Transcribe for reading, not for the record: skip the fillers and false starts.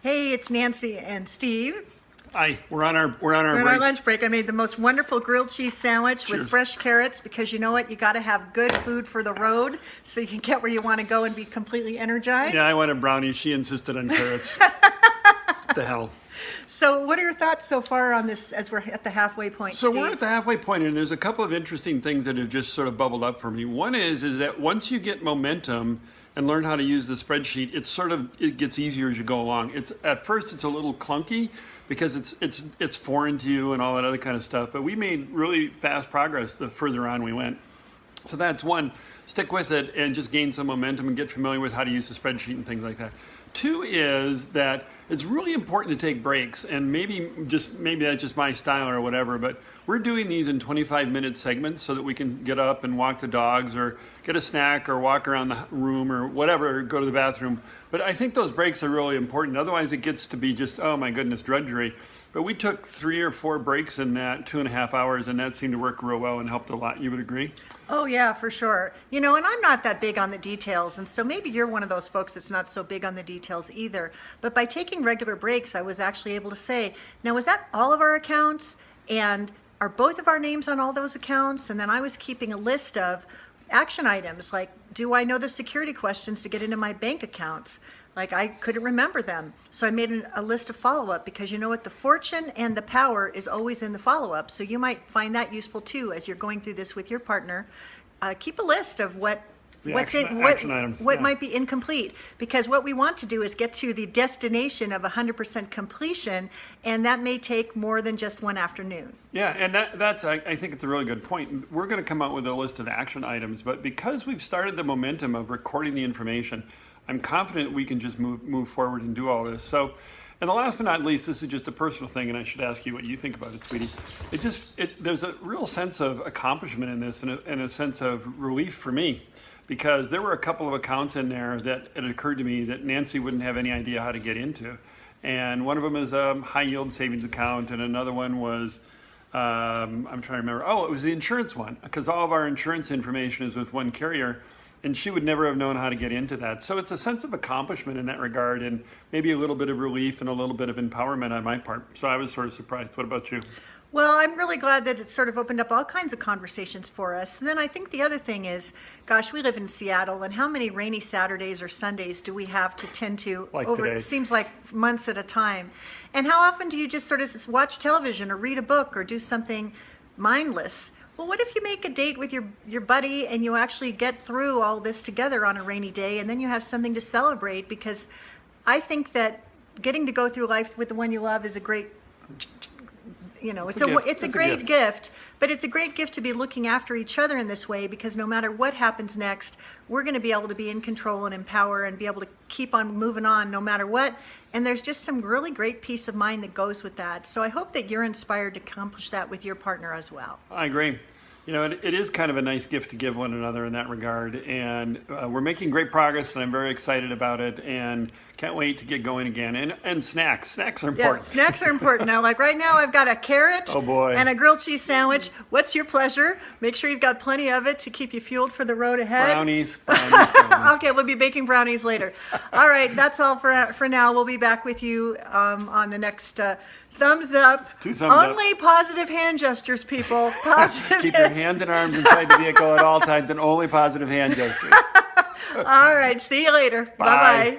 Hey, it's Nancy and Steve. Hi, we're on our We're on break. our lunch break. I made the most wonderful grilled cheese sandwich Cheers. with fresh carrots because you know what? You got to have good food for the road so you can get where you want to go and be completely energized. Yeah, I wanted brownies. She insisted on carrots. What the hell? So, what are your thoughts so far on this as we're at the halfway point? So Steve? we're at the halfway point, and there's a couple of interesting things that have just sort of bubbled up for me. One is that once you get momentum and learn how to use the spreadsheet, it gets easier as you go along. At first it's a little clunky because it's foreign to you and all that other kind of stuff. But we made really fast progress the further on we went. So that's one. Stick with it and just gain some momentum and get familiar with how to use the spreadsheet and things like that. Two is that it's really important to take breaks, and maybe that's just my style or whatever, but we're doing these in 25-minute segments so that we can get up and walk the dogs or get a snack or walk around the room or whatever, or go to the bathroom. But I think those breaks are really important. Otherwise, it gets to be just, oh my goodness, drudgery. But we took 3 or 4 breaks in that 2.5 hours, and that seemed to work real well and helped a lot. You would agree? Oh, yeah, for sure. You know, and I'm not that big on the details, and so maybe you're one of those folks that's not so big on the details either. But by taking regular breaks, I was actually able to say, now, is that all of our accounts? And are both of our names on all those accounts? And then I was keeping a list of action items, like, do I know the security questions to get into my bank accounts? Like, I couldn't remember them. So I made a list of follow-up because you know what? The fortune and the power is always in the follow-up. So you might find that useful too as you're going through this with your partner. Keep a list of what action items, yeah. might be incomplete, because what we want to do is get to the destination of 100% completion, and that may take more than just one afternoon. Yeah, and I think it's a really good point. We're going to come out with a list of action items, but because we've started the momentum of recording the information, I'm confident we can just move forward and do all this. So, and the last but not least, this is just a personal thing, and I should ask you what you think about it, sweetie. There's a real sense of accomplishment in this, and a sense of relief for me, because there were a couple of accounts in there that it occurred to me that Nancy wouldn't have any idea how to get into. And one of them is a high yield savings account, and another one was, I'm trying to remember, it was the insurance one, because all of our insurance information is with one carrier, and she would never have known how to get into that. So it's a sense of accomplishment in that regard, and maybe a little bit of relief and a little bit of empowerment on my part. So I was sort of surprised. What about you? Well, I'm really glad that it sort of opened up all kinds of conversations for us. And then I think the other thing is, gosh, we live in Seattle, and how many rainy Saturdays or Sundays do we have to tend to today. It seems like months at a time. And how often do you just sort of watch television or read a book or do something mindless? Well, what if you make a date with your buddy and you actually get through all this together on a rainy day, and then you have something to celebrate? Because I think that getting to go through life with the one you love is a great, it's a great gift, but it's a great gift to be looking after each other in this way, because no matter what happens next, we're going to be able to be in control and empower and be able to keep on moving on no matter what. And there's just some really great peace of mind that goes with that. So I hope that you're inspired to accomplish that with your partner as well. I agree. You know, it is kind of a nice gift to give one another in that regard, and we're making great progress, and I'm very excited about it, and can't wait to get going again. And snacks are important. Yes, snacks are important. Now, like right now, I've got a carrot and a grilled cheese sandwich. What's your pleasure? Make sure you've got plenty of it to keep you fueled for the road ahead. Brownies. Okay, we'll be baking brownies later. All right, that's all for now. We'll be back with you on the next thumbs up. 2 thumbs Only positive hand gestures, people. Positive. Keep your hands and arms inside the vehicle at all times, and only positive hand gestures. All right, see you later. Bye-bye.